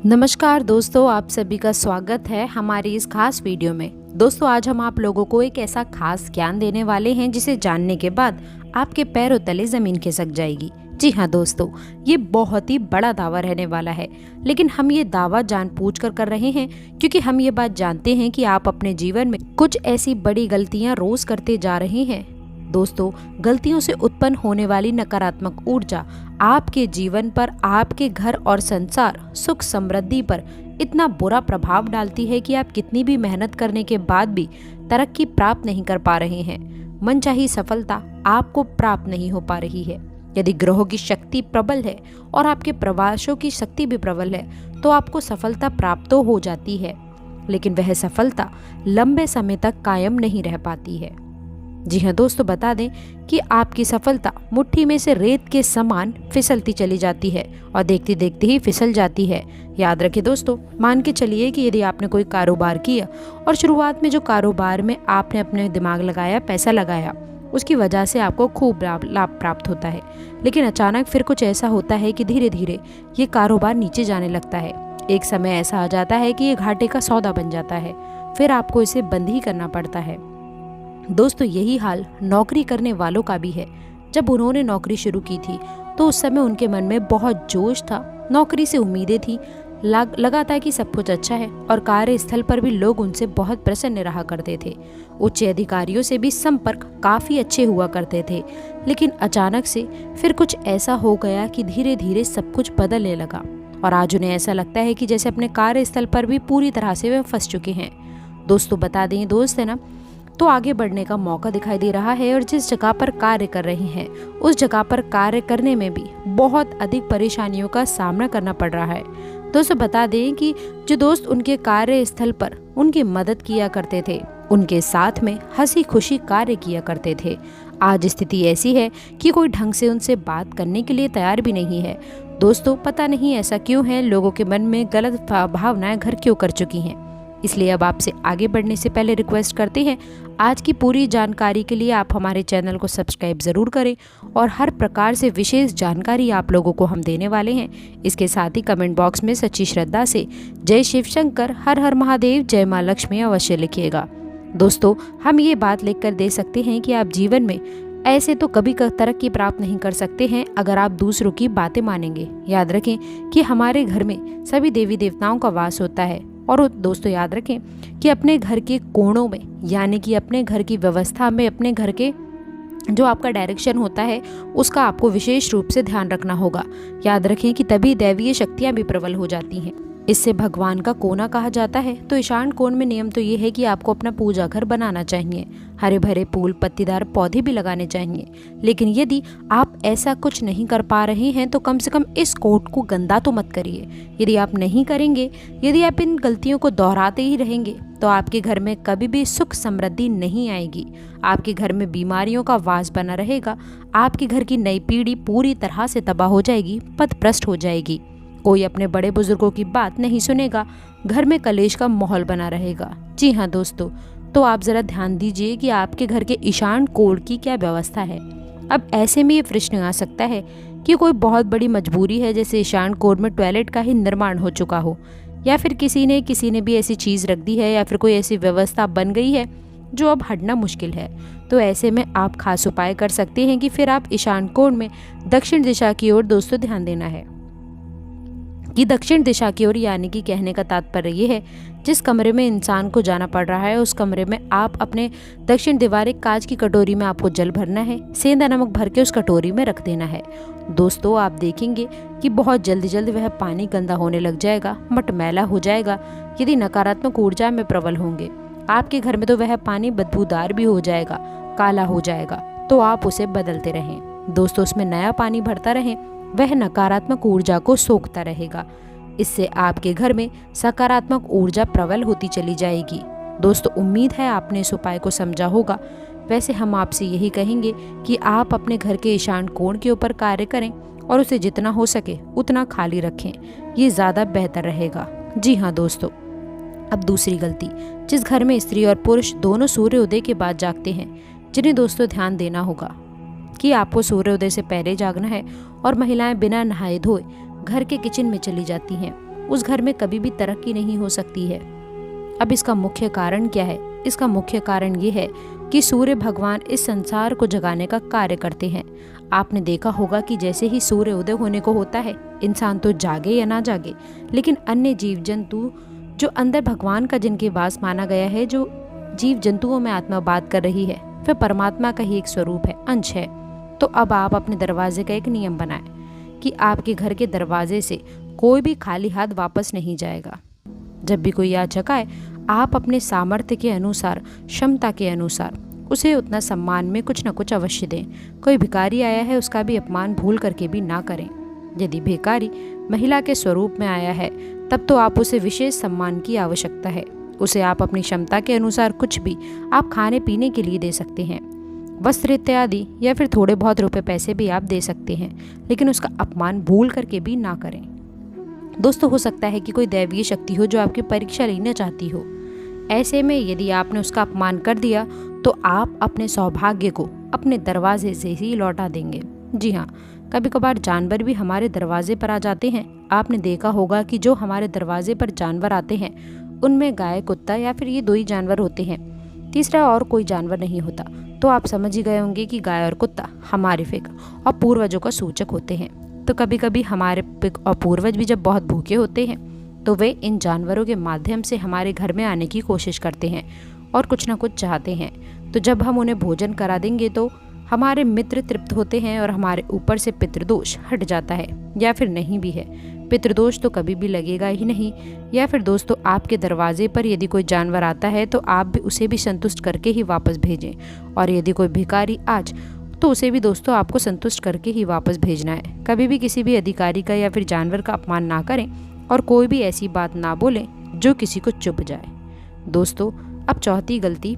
नमस्कार दोस्तों, आप सभी का स्वागत है हमारी इस खास वीडियो में। दोस्तों, आज हम आप लोगों को एक ऐसा खास ज्ञान देने वाले हैं जिसे जानने के बाद आपके पैरों तले जमीन खिसक जाएगी। जी हाँ दोस्तों, ये बहुत ही बड़ा दावा रहने वाला है, लेकिन हम ये दावा जानबूझ कर रहे हैं क्योंकि हम ये बात जानते हैं कि आप अपने जीवन में कुछ ऐसी बड़ी गलतियां रोज करते जा रहे हैं। दोस्तों, गलतियों से उत्पन्न होने वाली नकारात्मक ऊर्जा आपके जीवन पर, आपके घर और संसार सुख समृद्धि पर इतना बुरा प्रभाव डालती है कि आप कितनी भी मेहनत करने के बाद भी तरक्की प्राप्त नहीं कर पा रहे हैं। मनचाही सफलता आपको प्राप्त नहीं हो पा रही है। यदि ग्रहों की शक्ति प्रबल है और आपके प्रवासों की शक्ति भी प्रबल है तो आपको सफलता प्राप्त तो हो जाती है, लेकिन वह सफलता लंबे समय तक कायम नहीं रह पाती है। जी हाँ दोस्तों, बता दें कि आपकी सफलता मुट्ठी में से रेत के समान फिसलती चली जाती है और देखते देखते ही फिसल जाती है। याद रखें दोस्तों, मान के चलिए कि यदि आपने कोई कारोबार किया और शुरुआत में जो कारोबार में आपने अपने दिमाग लगाया, पैसा लगाया, उसकी वजह से आपको खूब लाभ प्राप्त होता है, लेकिन अचानक फिर कुछ ऐसा होता है कि धीरे धीरे ये कारोबार नीचे जाने लगता है। एक समय ऐसा आ जाता है कि ये घाटे का सौदा बन जाता है, फिर आपको इसे बंद ही करना पड़ता है। दोस्तों, यही हाल नौकरी करने वालों का भी है। जब उन्होंने नौकरी शुरू की थी तो उस समय उनके मन में बहुत जोश था, नौकरी से उम्मीदें थी, लगा था कि सब कुछ अच्छा है और कार्यस्थल पर भी लोग उनसे बहुत प्रसन्न रहा करते थे। उच्च अधिकारियों से भी संपर्क काफ़ी अच्छे हुआ करते थे, लेकिन अचानक से फिर कुछ ऐसा हो गया कि धीरे धीरे सब कुछ बदलने लगा और आज उन्हें ऐसा लगता है कि जैसे अपने कार्यस्थल पर भी पूरी तरह से वे फंस चुके हैं। दोस्तों, बता दें दोस्त है ना, तो आगे बढ़ने का मौका दिखाई दे रहा है और जिस जगह पर कार्य कर रहे हैं उस जगह पर कार्य करने में भी बहुत अधिक परेशानियों का सामना करना पड़ रहा है। दोस्तों, बता दें कि जो दोस्त उनके कार्यस्थल पर उनकी मदद किया करते थे, उनके साथ में हंसी खुशी कार्य किया करते थे, आज स्थिति ऐसी है कि कोई ढंग से उनसे बात करने के लिए तैयार भी नहीं है। दोस्तों, पता नहीं ऐसा क्यों है, लोगों के मन में गलत भावनाएं घर क्यों कर चुकी हैं। इसलिए अब आपसे आगे बढ़ने से पहले रिक्वेस्ट करते हैं, आज की पूरी जानकारी के लिए आप हमारे चैनल को सब्सक्राइब ज़रूर करें और हर प्रकार से विशेष जानकारी आप लोगों को हम देने वाले हैं। इसके साथ ही कमेंट बॉक्स में सच्ची श्रद्धा से जय शिव शंकर, हर हर महादेव, जय माँ लक्ष्मी अवश्य लिखिएगा। दोस्तों, हम ये बात लिखकर दे सकते हैं कि आप जीवन में ऐसे तो कभी तरक्की प्राप्त नहीं कर सकते हैं अगर आप दूसरों की बातें मानेंगे। याद रखें कि हमारे घर में सभी देवी देवताओं का वास होता है और दोस्तों याद रखें कि अपने घर के कोणों में, यानी कि अपने घर की व्यवस्था में, अपने घर के जो आपका डायरेक्शन होता है उसका आपको विशेष रूप से ध्यान रखना होगा। याद रखें कि तभी दैवीय शक्तियां भी प्रबल हो जाती हैं। इससे भगवान का कोना कहा जाता है। तो ईशान कोण में नियम तो ये है कि आपको अपना पूजा घर बनाना चाहिए, हरे भरे फूल पत्तीदार पौधे भी लगाने चाहिए। लेकिन यदि आप ऐसा कुछ नहीं कर पा रहे हैं तो कम से कम इस कोट को गंदा तो मत करिए। यदि आप नहीं करेंगे, यदि आप इन गलतियों को दोहराते ही रहेंगे तो आपके घर में कभी भी सुख समृद्धि नहीं आएगी। आपके घर में बीमारियों का वास बना रहेगा। आपके घर की नई पीढ़ी पूरी तरह से तबाह हो जाएगी, पथभ्रष्ट हो जाएगी। कोई अपने बड़े बुजुर्गों की बात नहीं सुनेगा। घर में कलेश का माहौल बना रहेगा। जी हाँ दोस्तों, तो आप ज़रा ध्यान दीजिए कि आपके घर के ईशान कोण की क्या व्यवस्था है। अब ऐसे में ये प्रश्न आ सकता है कि कोई बहुत बड़ी मजबूरी है, जैसे ईशान कोण में टॉयलेट का ही निर्माण हो चुका हो, या फिर किसी ने भी ऐसी चीज़ रख दी है, या फिर कोई ऐसी व्यवस्था बन गई है जो अब हटना मुश्किल है। तो ऐसे में आप खास उपाय कर सकते हैं कि फिर आप ईशान कोण में दक्षिण दिशा की ओर दोस्तों ध्यान देना है कि दक्षिण दिशा की ओर, यानी कि कहने का तात्पर्य ये है जिस कमरे में इंसान को जाना पड़ रहा है उस कमरे में आप अपने दक्षिण दीवार एक कांच की कटोरी में आपको जल भरना है, सेंधा नमक भर के उस कटोरी में रख देना है। दोस्तों, आप देखेंगे कि बहुत जल्दी वह पानी गंदा होने लग जाएगा, मटमैला हो जाएगा। यदि नकारात्मक ऊर्जा में प्रबल होंगे आपके घर में तो वह पानी बदबूदार भी हो जाएगा, काला हो जाएगा। तो आप उसे बदलते रहें दोस्तों, उसमें नया पानी भरता रहें, वह नकारात्मक ऊर्जा को सोखता रहेगा। इससे आपके घर में सकारात्मक ऊर्जा प्रबल होती चली जाएगी। दोस्तों, उम्मीद है आपने इस उपाय को समझा होगा। वैसे हम आपसे यही कहेंगे कि आप अपने घर के ईशान कोण के ऊपर कार्य करें और उसे जितना हो सके उतना खाली रखें, ये ज़्यादा बेहतर रहेगा। जी हाँ दोस्तों, अब दूसरी गलती, जिस घर में स्त्री और पुरुष दोनों सूर्योदय के बाद जागते हैं, जिन्हें दोस्तों ध्यान देना होगा कि आपको सूर्योदय से पहले जागना है और महिलाएं बिना नहाए धोए घर के किचन में चली जाती हैं। उस घर में कभी भी तरक्की नहीं हो सकती है। अब इसका मुख्य कारण क्या है? इसका मुख्य कारण ये है कि सूर्य भगवान इस संसार को जगाने का कार्य करते हैं। आपने देखा होगा कि जैसे ही सूर्य उदय होने को होता है, इंसान तो जागे या ना जागे, लेकिन अन्य जीव जंतु जो अंदर भगवान का जिनके वास माना गया है, जो जीव जंतुओं में आत्मा बात कर रही है, वह परमात्मा का ही एक स्वरूप है, अंश है। तो अब आप अपने दरवाजे का एक नियम बनाएं कि आपके घर के दरवाजे से कोई भी खाली हाथ वापस नहीं जाएगा। जब भी कोई याचक आए, आप अपने सामर्थ्य के अनुसार, क्षमता के अनुसार उसे उतना सम्मान में कुछ न कुछ अवश्य दें। कोई भिखारी आया है, उसका भी अपमान भूल करके भी ना करें। यदि भिखारी महिला के स्वरूप में आया है, तब तो आप उसे विशेष सम्मान की आवश्यकता है। उसे आप अपनी क्षमता के अनुसार कुछ भी आप खाने पीने के लिए दे सकते हैं, वस्त्र इत्यादि, या फिर थोड़े बहुत रुपए पैसे भी आप दे सकते हैं, लेकिन उसका अपमान भूल करके भी ना करें। दोस्तों, हो सकता है कि कोई दैवीय शक्ति हो जो आपकी परीक्षा लेना चाहती हो। ऐसे में यदि आपने उसका अपमान कर दिया तो आप अपने सौभाग्य को अपने दरवाजे से ही लौटा देंगे। जी हाँ, कभी कभार जानवर भी हमारे दरवाजे पर आ जाते हैं। आपने देखा होगा कि जो हमारे दरवाजे पर जानवर आते हैं, उनमें गाय, कुत्ता या फिर ये 2 ही जानवर होते हैं, तीसरा और कोई जानवर नहीं होता। तो आप समझ ही गए होंगे कि गाय और कुत्ता हमारे फिक और पूर्वजों का सूचक होते हैं। तो कभी कभी हमारे पिक और पूर्वज भी जब बहुत भूखे होते हैं, तो वे इन जानवरों के माध्यम से हमारे घर में आने की कोशिश करते हैं और कुछ ना कुछ चाहते हैं। तो जब हम उन्हें भोजन करा देंगे तो हमारे मित्र तृप्त होते हैं और हमारे ऊपर से पितृदोष हट जाता है, या फिर नहीं भी है। पितृदोष तो कभी भी लगेगा ही नहीं। या फिर दोस्तों, आपके दरवाजे पर यदि कोई जानवर आता है तो आप भी उसे भी संतुष्ट करके ही वापस भेजें, और यदि कोई भिखारी आज तो उसे भी दोस्तों आपको संतुष्ट करके ही वापस भेजना है। कभी भी किसी भी अधिकारी का या फिर जानवर का अपमान ना करें और कोई भी ऐसी बात ना बोलें जो किसी को चुभ जाए। दोस्तों, अब चौथी गलती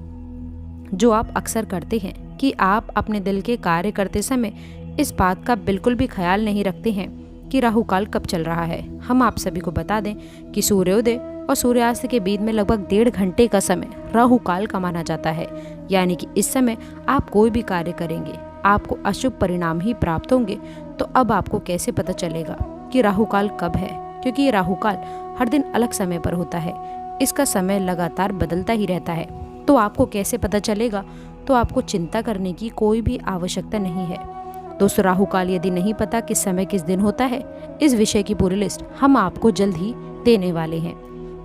जो आप अक्सर करते हैं कि आप अपने दिल के कार्य करते समय इस बात का बिल्कुल भी ख्याल नहीं रखते हैं कि राहु काल कब चल रहा है। हम आप सभी को बता दें कि सूर्योदय और सूर्यास्त के बीच में लगभग 1.5 घंटे का समय राहु काल का माना जाता है। यानी कि इस समय आप कोई भी कार्य करेंगे, आपको अशुभ परिणाम ही प्राप्त होंगे। तो अब आपको कैसे पता चलेगा कि राहु काल कब है? क्योंकि ये राहु काल हर दिन अलग समय पर होता है, इसका समय लगातार बदलता ही रहता है। तो आपको कैसे पता चलेगा? तो आपको चिंता करने की कोई भी आवश्यकता नहीं है। दोस्तों, राहु काल यदि नहीं पता किस समय किस दिन होता है, इस विषय की पूरी लिस्ट हम आपको जल्द ही देने वाले हैं।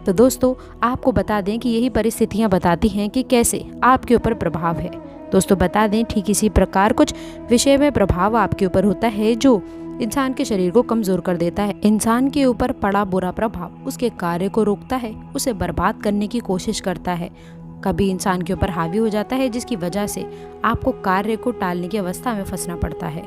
तो दोस्तों, आपको बता दें कि यही परिस्थितियां बताती हैं कि कैसे आपके ऊपर प्रभाव है। दोस्तों, बता दें ठीक इसी प्रकार कुछ विषय में प्रभाव आपके ऊपर होता है जो इंसान के शरीर को कमजोर कर देता है। इंसान के ऊपर पड़ा बुरा प्रभाव उसके कार्य को रोकता है, उसे बर्बाद करने की कोशिश करता है। कभी इंसान के ऊपर हावी हो जाता है, जिसकी वजह से आपको कार्य को टालने की अवस्था में फंसना पड़ता है।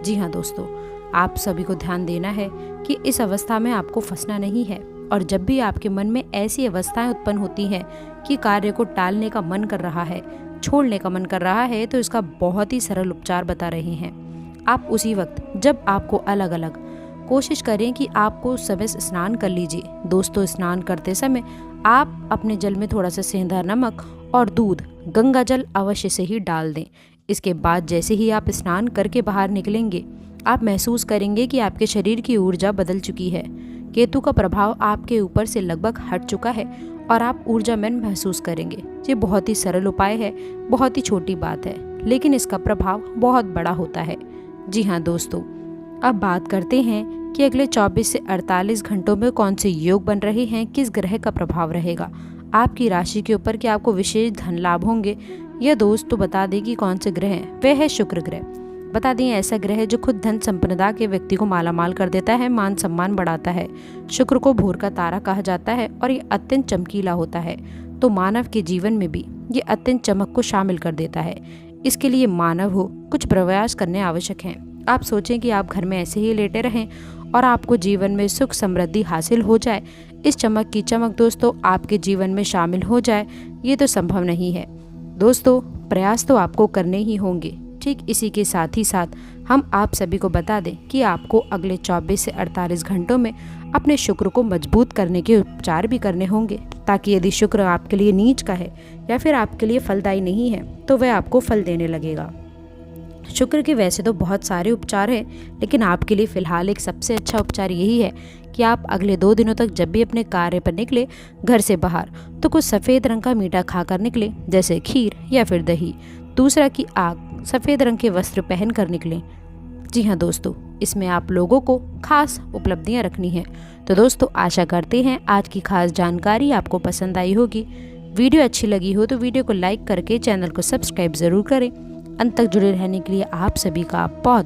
जी हाँ दोस्तों, आप सभी को ध्यान देना है कि इस अवस्था में आपको फंसना नहीं है। और जब भी आपके मन में ऐसी अवस्थाएं उत्पन्न होती हैं कि कार्य को टालने का मन कर रहा है, छोड़ने का मन कर रहा है, तो इसका बहुत ही सरल उपचार बता रहे हैं। आप उसी वक्त जब आपको अलग अलग कोशिश करें कि आपको समय स्नान कर लीजिए। दोस्तों, स्नान करते समय आप अपने जल में थोड़ा सा सेंधा नमक और दूध, गंगा जल अवश्य से ही डाल दें। इसके बाद जैसे ही आप स्नान करके बाहर निकलेंगे, आप महसूस करेंगे कि आपके शरीर की ऊर्जा बदल चुकी है। केतु का प्रभाव आपके ऊपर से लगभग हट चुका है और आप ऊर्जामय महसूस करेंगे। ये बहुत ही सरल उपाय है, बहुत ही छोटी बात है, लेकिन इसका प्रभाव बहुत बड़ा होता है। जी हाँ दोस्तों, अब बात करते हैं कि अगले 24 से 48 घंटों में कौन से योग बन रहे हैं, किस ग्रह का प्रभाव रहेगा आपकी राशि के ऊपर, कि आपको विशेष धन लाभ होंगे। यह दोस्त तो बता दें कि कौन से ग्रह हैं। वह है शुक्र ग्रह। बता दें ऐसा ग्रह है जो खुद धन संपन्नता के व्यक्ति को मालामाल कर देता है, मान सम्मान बढ़ाता है। शुक्र को भोर का तारा कहा जाता है और ये अत्यंत चमकीला होता है, तो मानव के जीवन में भी ये अत्यंत चमक को शामिल कर देता है। इसके लिए मानव हो कुछ प्रयास करने आवश्यक हैं। आप सोचें कि आप घर में ऐसे ही लेटे रहें और आपको जीवन में सुख समृद्धि हासिल हो जाए, इस चमक की चमक दोस्तों आपके जीवन में शामिल हो जाए, ये तो संभव नहीं है। दोस्तों, प्रयास तो आपको करने ही होंगे। ठीक इसी के साथ ही साथ हम आप सभी को बता दें कि आपको अगले 24 से 48 घंटों में अपने शुक्र को मजबूत करने के उपचार भी करने होंगे, ताकि यदि शुक्र आपके लिए नीच का है या फिर आपके लिए फलदायी नहीं है, तो वह आपको फल देने लगेगा। शुक्र के वैसे तो बहुत सारे उपचार हैं, लेकिन आपके लिए फ़िलहाल एक सबसे अच्छा उपचार यही है कि आप अगले 2 दिनों तक जब भी अपने कार्य पर निकले घर से बाहर तो कुछ सफ़ेद रंग का मीठा खाकर निकले, जैसे खीर या फिर दही। दूसरा कि आप सफ़ेद रंग के वस्त्र पहन कर निकलें। जी हाँ दोस्तों, इसमें आप लोगों को खास उपलब्धियाँ रखनी है। तो दोस्तों आशा करते हैं आज की खास जानकारी आपको पसंद आई होगी। वीडियो अच्छी लगी हो तो वीडियो को लाइक करके चैनल को सब्सक्राइब ज़रूर करें। अंत तक जुड़े रहने के लिए आप सभी का बहुत